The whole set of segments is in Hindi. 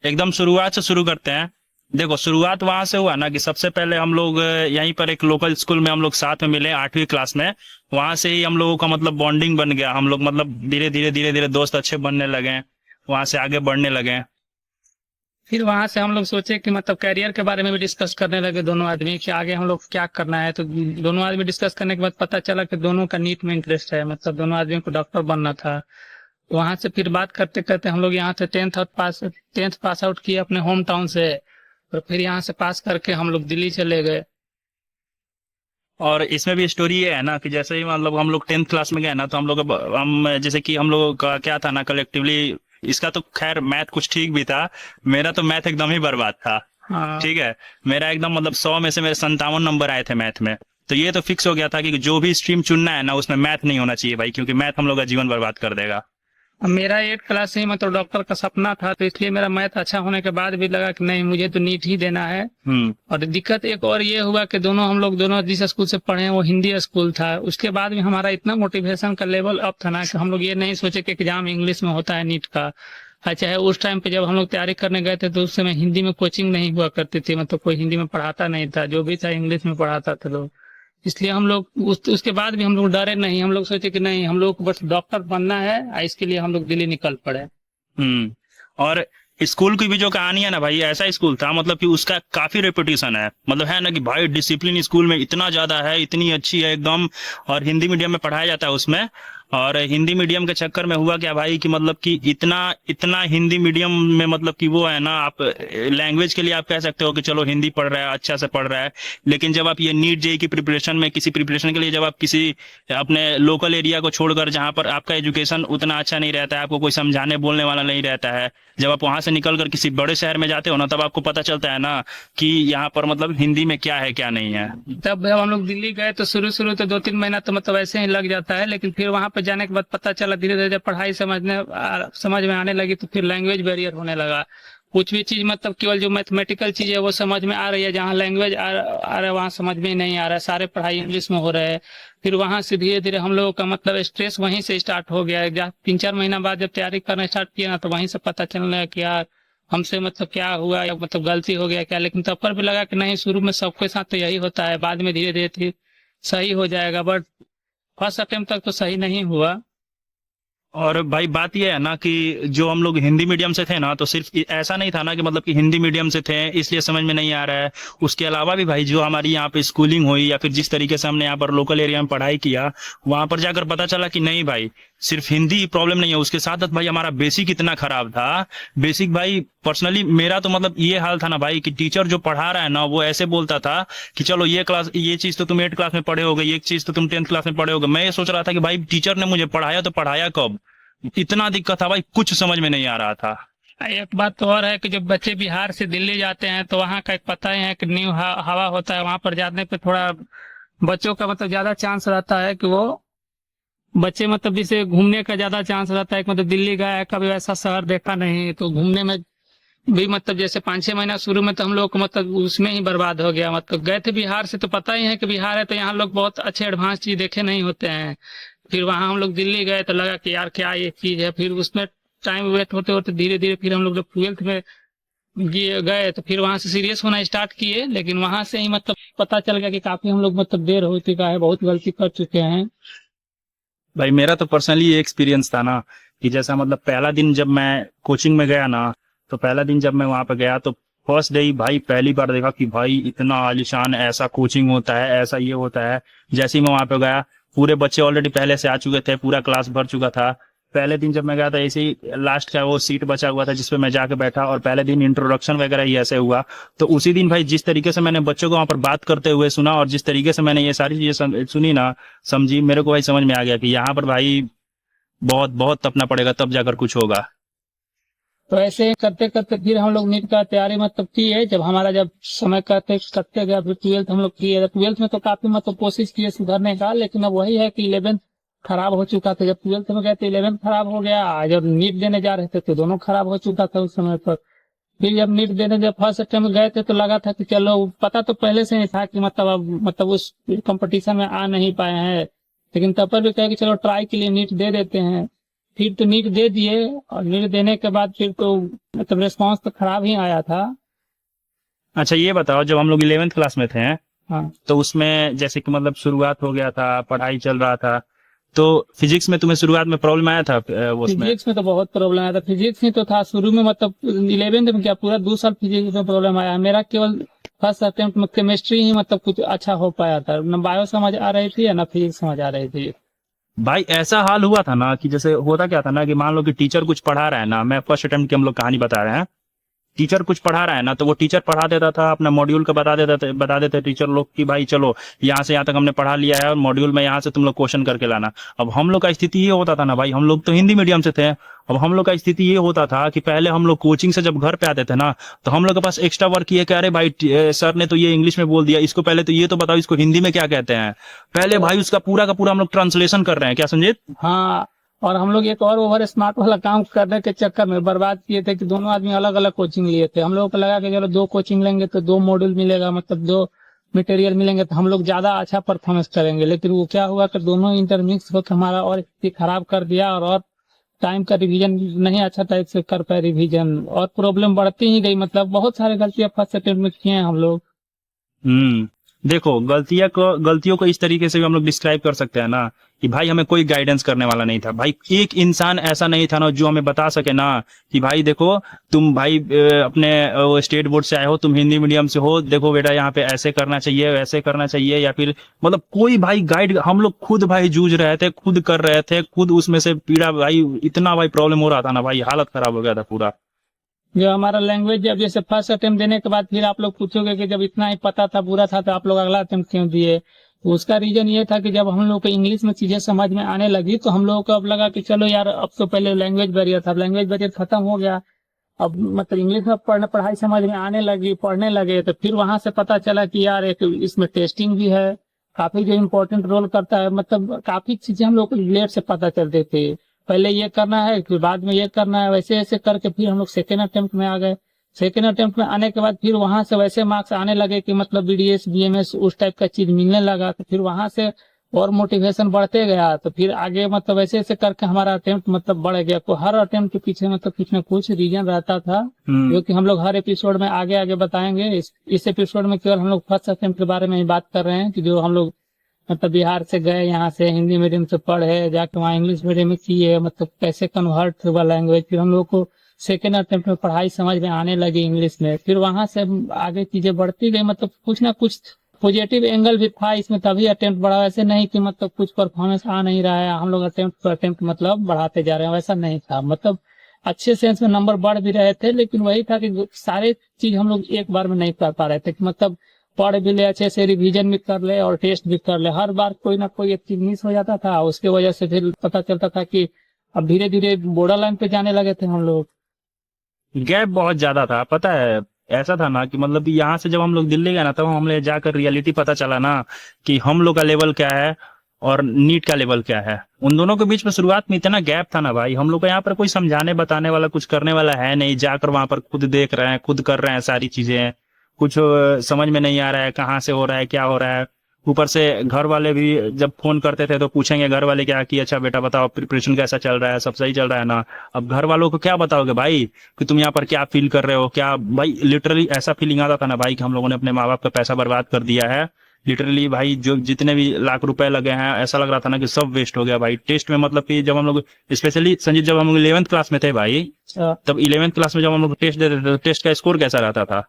एकदम शुरुआत से शुरू करते हैं। देखो शुरुआत वहां से हुआ ना कि सबसे पहले हम लोग यहीं पर एक लोकल स्कूल में हम लोग साथ में मिले 8वीं क्लास में। वहां से ही हम लोगों का मतलब बॉन्डिंग बन गया, हम लोग मतलब धीरे धीरे दोस्त अच्छे बनने लगे, वहां से आगे बढ़ने लगे। फिर वहां से हम लोग सोचे कि मतलब करियर के बारे में भी डिस्कस करने लगे दोनों आदमी कि आगे हम लोग क्या करना है। तो दोनों आदमी डिस्कस करने के बाद पता चला कि दोनों का नीट में इंटरेस्ट है, मतलब दोनों आदमी को डॉक्टर बनना था। वहां से फिर बात करते करते हम लोग यहाँ से टेंथ पास आउट किए अपने होम टाउन से, और फिर यहाँ से पास करके हम लोग दिल्ली चले गए। और इसमें भी स्टोरी ये है ना कि जैसे ही मतलब हम लोग 10th क्लास में गए ना, तो हम लोग हम जैसे कि हम लोगों का क्या था ना कलेक्टिवली, इसका तो खैर मैथ कुछ ठीक भी था, मेरा तो मैथ एकदम ही बर्बाद था। हाँ, ठीक है, मेरा एकदम मतलब 100 में से मेरे 57 नंबर आए थे मैथ में। तो ये तो फिक्स हो गया था कि जो भी स्ट्रीम चुनना है ना उसमें मैथ नहीं होना चाहिए भाई, क्योंकि मैथ हम लोग का जीवन बर्बाद कर देगा। अब मेरा 8 क्लास से ही मतलब डॉक्टर का सपना था, तो इसलिए मेरा मैथ अच्छा होने के बाद भी लगा कि नहीं मुझे तो नीट ही देना है। हम्म। और दिक्कत एक और ये हुआ कि हम लोग दोनों जिस स्कूल से पढ़े हैं वो हिंदी स्कूल था। उसके बाद भी हमारा इतना मोटिवेशन का लेवल अप था ना कि हम लोग ये नहीं सोचे कि एग्जाम इंग्लिश में होता है नीट का। चाहे उस टाइम पे जब हम लोग तैयारी करने गए थे तो उस समय हिंदी में कोचिंग नहीं हुआ करती थी, मतलब कोई हिंदी में पढ़ाता नहीं था, जो भी था इंग्लिश में पढ़ाता था लोग। इसलिए हम लोग उसके बाद भी हम लोग डरे नहीं, हम लोग सोचे कि नहीं हम लोग को बस डॉक्टर बनना है, इसके लिए हम लोग दिल्ली निकल पड़े। हम्म। और स्कूल की भी जो कहानी है ना भाई, ऐसा स्कूल था मतलब कि उसका काफी रेपुटेशन है, मतलब है ना कि भाई डिसिप्लिन स्कूल में इतना ज्यादा है, इतनी अच्छी है एकदम। और हिंदी मीडियम में पढ़ाया जाता है उसमें। और हिंदी मीडियम के चक्कर में हुआ क्या भाई कि मतलब कि इतना इतना हिंदी मीडियम में मतलब कि वो है ना, आप लैंग्वेज के लिए आप कह सकते हो कि चलो हिंदी पढ़ रहा है, अच्छा से पढ़ रहा है। लेकिन जब आप ये नीट जेई की प्रिपरेशन में किसी प्रिपरेशन के लिए जब आप किसी अपने लोकल एरिया को छोड़कर, जहां पर आपका एजुकेशन उतना अच्छा नहीं रहता है, आपको कोई समझाने बोलने वाला नहीं रहता है, जब आप वहां से निकल कर किसी बड़े शहर में जाते हो ना, तब आपको पता चलता है ना कि यहाँ पर मतलब हिंदी में क्या है क्या नहीं है। तब जब हम लोग दिल्ली गए तो शुरू तो 2-3 महीना तो मतलब ऐसे ही लग जाता है, लेकिन फिर वहां पर जाने के बाद पता चला धीरे धीरे जब पढ़ाई समझ में आने लगी तो फिर लैंग्वेज बैरियर होने लगा। कुछ भी चीज मतलब केवल जो मैथमेटिकल चीज है वो समझ में आ रही है, जहाँ लैंग्वेज आ रहा है वहाँ समझ में नहीं आ रहा है, सारे पढ़ाई इंग्लिश में हो रहे हैं। फिर वहां से धीरे धीरे हम लोगों का मतलब स्ट्रेस वहीं से स्टार्ट हो गया है। 3-4 महीना बाद जब तैयारी करना स्टार्ट किया ना, तो वहीं से पता चलने लगा कि यार हमसे मतलब क्या हुआ या मतलब गलती हो गया क्या। लेकिन तब पर भी लगा कि नहीं शुरू में सबके साथ तो यही होता है, बाद में धीरे धीरे सही हो जाएगा। बट फर्स्ट अटेम्प्ट तक तो सही नहीं हुआ। और भाई बात यह है ना कि जो हम लोग हिंदी मीडियम से थे ना, तो सिर्फ ऐसा नहीं था ना कि मतलब कि हिंदी मीडियम से थे इसलिए समझ में नहीं आ रहा है। उसके अलावा भी भाई जो हमारी यहाँ पे स्कूलिंग हुई या फिर जिस तरीके से हमने यहाँ पर लोकल एरिया में पढ़ाई किया, वहां पर जाकर पता चला कि नहीं भाई सिर्फ हिंदी प्रॉब्लम नहीं है, उसके साथ साथ भाई हमारा बेसिक इतना खराब था। बेसिक भाई पर्सनली मेरा तो मतलब ये हाल था ना भाई कि टीचर जो पढ़ा रहा है ना वो ऐसे बोलता था कि चलो ये चीज तो तुम 8 क्लास में पढ़े होगे, ये चीज तो तुम 10th क्लास में पढ़े होगे। मैं ये सोच रहा था कि भाई टीचर ने मुझे पढ़ाया तो पढ़ाया कब, इतना दिक्कत था भाई, कुछ समझ में नहीं आ रहा था। एक बात तो और है कि जब बच्चे बिहार से दिल्ली जाते हैं तो वहाँ का एक पता ही है कि न्यू हवा होता है, वहां पर जाने पे थोड़ा बच्चों का मतलब ज्यादा चांस रहता है कि वो बच्चे मतलब जिसे घूमने का ज्यादा चांस रहता है कि मतलब दिल्ली गया है कभी वैसा शहर देखा नहीं, तो घूमने में भी मतलब जैसे 5-6 महीना शुरू में तो हम लोग को मतलब उसमें ही बर्बाद हो गया। मतलब गए थे बिहार से तो पता ही है कि बिहार है, तो यहाँ लोग बहुत अच्छे एडवांस चीज देखे नहीं होते हैं। फिर वहां हम लोग दिल्ली गए तो लगा कि यार क्या ये चीज है। फिर उसमें टाइम वेस्ट होते होते धीरे धीरे फिर हम लोग जब 12th में गए तो फिर वहां से सीरियस होना स्टार्ट किए। लेकिन वहां से ही मतलब पता चल गया कि काफी हम लोग मतलब देर हो चुका है, बहुत गलती कर चुके हैं। भाई मेरा तो पर्सनली ये एक्सपीरियंस था ना कि जैसा मतलब पहला दिन जब मैं कोचिंग में गया ना, तो पहला दिन जब मैं वहां पे गया तो फर्स्ट डे ही भाई पहली बार देखा कि भाई इतना आलीशान ऐसा कोचिंग होता है, ऐसा ये होता है। जैसे ही मैं वहां पे गया, पूरे बच्चे ऑलरेडी पहले से आ चुके थे, पूरा क्लास भर चुका था। पहले दिन जब मैं गया था ऐसे ही लास्ट का वो सीट बचा हुआ था जिसपे मैं जाके बैठा, और पहले दिन इंट्रोडक्शन वगैरह ही ऐसे हुआ। तो उसी दिन भाई जिस तरीके से मैंने बच्चों को वहां पर बात करते हुए सुना और जिस तरीके से मैंने ये सारी चीजें सुनी ना, समझी, मेरे को भाई समझ में आ गया कि यहाँ पर भाई बहुत बहुत तपना पड़ेगा तब जाकर कुछ होगा। तो ऐसे करते करते फिर हम लोग नीट का तैयारी मतलब किए। जब हमारा जब समय करते करते गया फिर 12th हम लोग किए। 12th में तो काफी मतलब कोशिश किए सुधरने का, लेकिन अब वही है कि 11th खराब हो चुका था। जब 12th में गए तो 11th खराब हो गया, जब नीट देने जा रहे थे तो दोनों खराब हो चुका था उस समय पर। फिर जब नीट देने जब फर्स्ट अटेम्प्ट गए थे तो लगा था कि चलो, पता तो पहले से ही था कि मतलब अब मतलब उस कंपटीशन में आ नहीं पाए हैं, लेकिन तब पर भी कहे कि चलो ट्राई के लिए नीट दे देते हैं। फिर तो नीट दे दिए, और नीट देने के बाद फिर तो मतलब रिस्पॉन्स तो खराब ही आया था। अच्छा ये बताओ, जब हम लोग 11th क्लास में थे हाँ, तो उसमें जैसे कि मतलब शुरुआत हो गया था, पढ़ाई चल रहा था, तो फिजिक्स में तुम्हें शुरुआत में प्रॉब्लम आया था वो उसमें? फिजिक्स में तो बहुत प्रॉब्लम आया था। फिजिक्स ही तो था शुरू में, मतलब 11th में क्या पूरा 2 साल फिजिक्स में प्रॉब्लम आया। मेरा केवल फर्स्ट अटेम्प्ट में केमिस्ट्री ही मतलब कुछ अच्छा हो पाया था, न बायो समझ आ रही थी, न फिजिक्स समझ आ रही थी। भाई ऐसा हाल हुआ था ना कि जैसे होता क्या था ना कि मान लो कि टीचर कुछ पढ़ा रहा है ना, मैं फर्स्ट अटेम्प्ट की हम लोग कहानी बता रहे हैं, टीचर कुछ पढ़ा रहा है ना तो वो टीचर पढ़ा देता था, अपना मॉड्यूल का बता देते टीचर लोग कि भाई चलो यहाँ से यहाँ तक हमने पढ़ा लिया है और मॉड्यूल में यहाँ से तुम लोग क्वेश्चन करके लाना। अब हम लोग का स्थिति ये होता था ना भाई, हम लोग तो हिंदी मीडियम से थे, अब हम लोग का स्थिति ये होता था कि पहले हम लोग कोचिंग से जब घर पे आते थे ना तो हम लोग के पास एक्स्ट्रा वर्क ये कि अरे भाई सर ने तो ये इंग्लिश में बोल दिया, इसको पहले तो ये तो बताओ इसको हिंदी में क्या कहते हैं। पहले भाई उसका पूरा का पूरा हम लोग ट्रांसलेशन कर रहे हैं, क्या संजीत? हाँ, और हम लोग एक और ओवर स्मार्ट वाला काम करने के चक्कर में बर्बाद किए थे कि दोनों आदमी अलग अलग कोचिंग लिए थे। हम लोगों को लगा कि चलो 2 कोचिंग लेंगे तो 2 मॉड्यूल मिलेगा, मतलब 2 मटेरियल मिलेंगे तो हम लोग ज्यादा अच्छा परफॉर्मेंस करेंगे। लेकिन वो क्या हुआ कि दोनों इंटरमिक्स होकर हमारा और स्थिति खराब कर दिया, और टाइम का रिवीजन नहीं अच्छा टाइप से कर पाए रिवीजन, और प्रॉब्लम बढ़ती ही गई। मतलब बहुत सारे गलतियां फर्स्ट अटेम्प्ट में किए हैं हम लोग। देखो गलतियों को इस तरीके से भी हम लोग डिस्क्राइब कर सकते हैं ना कि भाई हमें कोई गाइडेंस करने वाला नहीं था भाई, एक इंसान ऐसा नहीं था ना जो हमें बता सके ना कि भाई देखो तुम भाई अपने स्टेट बोर्ड से आए हो, तुम हिंदी मीडियम से हो, देखो बेटा यहाँ पे ऐसे करना चाहिए वैसे करना चाहिए, या फिर मतलब कोई भाई गाइड, हम लोग खुद भाई जूझ रहे थे, खुद कर रहे थे, खुद उसमें से पीड़ा भाई, इतना भाई प्रॉब्लम हो रहा था ना भाई, हालत खराब हो गया था पूरा। जो हमारा लैंग्वेज, जब जैसे फर्स्ट अटेम्प्ट देने के बाद फिर आप लोग पूछोगे कि जब इतना ही पता था बुरा था तो आप लोग अगला अटेम्प्ट क्यों दिए, तो उसका रीजन ये था कि जब हम लोग को इंग्लिश में चीजें समझ में आने लगी तो हम लोगों को अब लगा कि चलो यार, अब तो पहले लैंग्वेज बैरियर था, लैंग्वेज बैरियर खत्म हो गया, अब मतलब इंग्लिश में पढ़ाई समझ में आने लगी, पढ़ने लगे। तो फिर वहां से पता चला कि यार एक इसमें टेस्टिंग भी है, काफी जो इम्पोर्टेंट रोल करता है, मतलब काफी चीजें हम लोग को लेट से पता चलती थी। पहले ये करना है फिर बाद में ये करना है, वैसे ऐसे करके फिर हम लोग सेकेंड अटेम्प्ट में आ गए। सेकेंड अटेम्प्ट में आने के बाद फिर वहां से वैसे मार्क्स आने लगे कि मतलब बीडीएस बीएमएस उस टाइप का चीज मिलने लगा, तो फिर वहां से और मोटिवेशन बढ़ते गया। तो फिर आगे मतलब ऐसे ऐसे करके हमारा अटेम्प्ट मतलब बढ़ गया। तो हर अटेम्प्ट के पीछे मतलब कुछ न कुछ रीजन रहता था, जो कि हम लोग हर एपिसोड में आगे आगे बताएंगे। इस एपिसोड में केवल हम लोग फर्स्ट अटेम्प्ट के बारे में ही बात कर रहे हैं कि जो हम लोग मतलब बिहार से गए, यहाँ से हिंदी मीडियम से पढ़े, जाके वहाँ इंग्लिश मीडियम में किए, मतलब कैसे कन्वर्ट हुआ लैंग्वेज। फिर हम लोग को सेकेंड अटेम्प्ट में पढ़ाई समझ में आने लगी इंग्लिश में। फिर वहां से आगे चीजें बढ़ती गई, मतलब कुछ ना कुछ पॉजिटिव एंगल भी था इसमें, तभी अटेम्प्ट बढ़ा। वैसे नहीं कि मतलब कुछ परफॉर्मेंस आ नहीं रहा है, हम लोग अटेम्प्ट पर अटेम्प्ट मतलब बढ़ाते जा रहे हैं, वैसा नहीं था। मतलब अच्छे सेंस में नंबर बढ़ भी रहे थे, लेकिन वही था कि सारे चीज हम लोग एक बार में नहीं कर पा रहे थे कि मतलब पढ़ भी ले अच्छे से, रिवीजन भी कर ले और टेस्ट भी कर ले। हर बार कोई ना कोई एक चीज मिस हो जाता था, उसके वजह से फिर पता चलता था कि अब धीरे धीरे बॉर्डर लाइन पे जाने लगे थे हम लोग। गैप बहुत ज्यादा था, पता है ऐसा था ना कि मतलब यहाँ से जब हम लोग दिल्ली गए ना तब हमने जाकर रियलिटी पता चला ना कि हम लोग का लेवल क्या है और नीट का लेवल क्या है। उन दोनों के बीच में शुरुआत में इतना गैप था ना भाई, हम लोग को यहाँ पर कोई समझाने बताने वाला कुछ करने वाला है नहीं, जाकर वहां पर खुद देख रहे हैं, खुद कर रहे हैं सारी चीजें, कुछ समझ में नहीं आ रहा है कहाँ से हो रहा है क्या हो रहा है। ऊपर से घर वाले भी जब फोन करते थे तो पूछेंगे घर वाले क्या कि अच्छा बेटा बताओ प्रिपरेशन कैसा चल रहा है, सब सही चल रहा है ना। अब घर वालों को क्या बताओगे भाई कि तुम यहाँ पर क्या फील कर रहे हो, क्या भाई लिटरली ऐसा फीलिंग आता था ना भाई कि हम लोगों ने अपने माँ बाप का पैसा बर्बाद कर दिया है। लिटरली भाई जो जितने भी लाख रुपए लगे हैं ऐसा लग रहा था ना कि सब वेस्ट हो गया भाई टेस्ट में। मतलब कि जब हम लोग स्पेशली संजीत जब हम लोग 11th क्लास में थे भाई, तब 11th क्लास में जब हम लोग टेस्ट देते थे तो टेस्ट का स्कोर कैसा रहता था?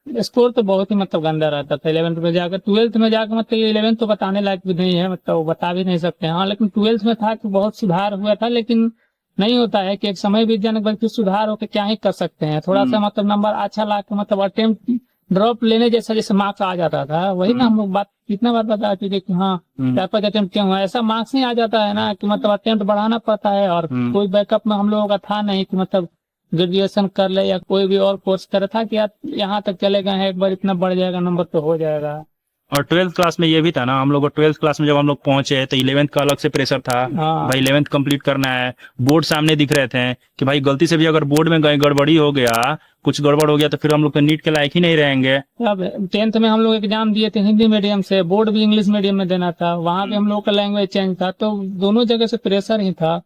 स्कोर तो बहुत ही मतलब गंदा रहता था 11th में जाकर। 12th में जाकर मतलब 11th तो बताने लायक भी नहीं है, मतलब वो बता भी नहीं सकते हैं। हाँ, लेकिन 12th में था कि बहुत सुधार हुआ था, लेकिन नहीं होता है कि एक समय बीत जाने के बाद फिर सुधार होकर क्या ही कर सकते हैं। थोड़ा सा मतलब नंबर अच्छा ला के मतलब अटेम्प्ट ड्रॉप लेने जैसा जैसे मार्क्स आ जाता था, वही ना हम लोग बात कितना बार बता चुके कि हाँ 4-5 अटेम्प्ट क्यों हुआ, ऐसा मार्क्स नहीं आ जाता है ना कि मतलब अटेम्प्ट बढ़ाना पड़ता है। और कोई बैकअप में हम लोगों का था नहीं कि मतलब ग्रेजुएशन कर ले या कोई भी और कोर्स करे, था कि यार यहाँ तक चले गए हैं, एक बार इतना बढ़ जाएगा नंबर तो हो जाएगा। और 12th क्लास में ये भी था ना, हम लोग को 12th क्लास में जब हम लोग पहुंचे तो 11th का अलग से प्रेशर था। हाँ, भाई 11th कंप्लीट करना है, बोर्ड सामने दिख रहे थे कि भाई गलती से भी अगर बोर्ड में गड़बड़ी हो गया, कुछ गड़बड़ हो गया तो फिर हम लोग तो नीट के लायक ही नहीं रहेंगे। अब 10th में हम लोग एग्जाम दिए थे हिंदी मीडियम से, बोर्ड भी इंग्लिश मीडियम में देना था, वहाँ भी हम लोग का लैंग्वेज चेंज था, तो दोनों जगह से प्रेशर ही था।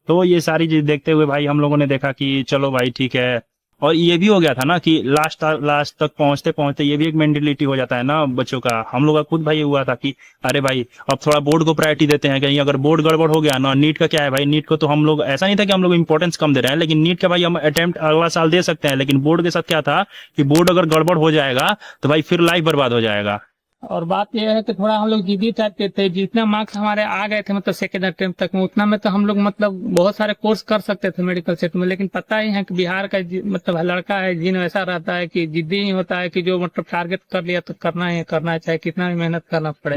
तो ये सारी चीज देखते हुए भाई हम लोगों ने देखा कि चलो भाई ठीक है। और ये भी हो गया था ना कि लास्ट तक पहुंचते पहुंचते ये भी एक मेंटेलिटी हो जाता है ना बच्चों का। हम लोग का खुद भाई हुआ था कि अरे भाई अब थोड़ा बोर्ड को प्रायोरिटी देते हैं, कहीं अगर बोर्ड गड़बड़ हो गया ना। नीट का क्या है भाई, नीट को तो हम लोग ऐसा नहीं था कि हम लोग इंपॉर्टेंस कम दे रहे हैं, लेकिन नीट का भाई हम अटेम्प्ट अगला साल दे सकते हैं, लेकिन बोर्ड के साथ क्या था कि बोर्ड अगर गड़बड़ हो जाएगा तो भाई फिर लाइफ बर्बाद हो जाएगा। और बात यह है कि थोड़ा हम लोग जिद्दी टाइप के थे। जितना मार्क्स हमारे आ गए थे मतलब सेकेंड अटेम्प्ट तक में, उतना में तो हम लोग मतलब बहुत सारे कोर्स कर सकते थे मेडिकल सेट में। लेकिन पता ही है कि बिहार का मतलब लड़का है, जिन वैसा रहता है कि जिद्दी ही होता है कि जो मतलब टारगेट कर लिया तो करना ही करना है, चाहे कितना भी मेहनत करना पड़े।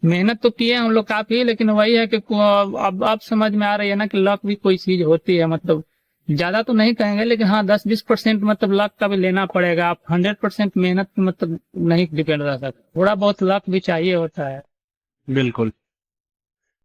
मेहनत तो किए हम लोग काफी, लेकिन वही है कि अब समझ में आ रही है ना कि लक भी कोई चीज होती है। मतलब ज्यादा तो नहीं कहेंगे, लेकिन हाँ 10-20% मतलब लक का भी लेना पड़ेगा। आप 100% मेहनत मतलब नहीं डिपेंड रह सकते, थोड़ा बहुत लक भी चाहिए होता है। बिल्कुल।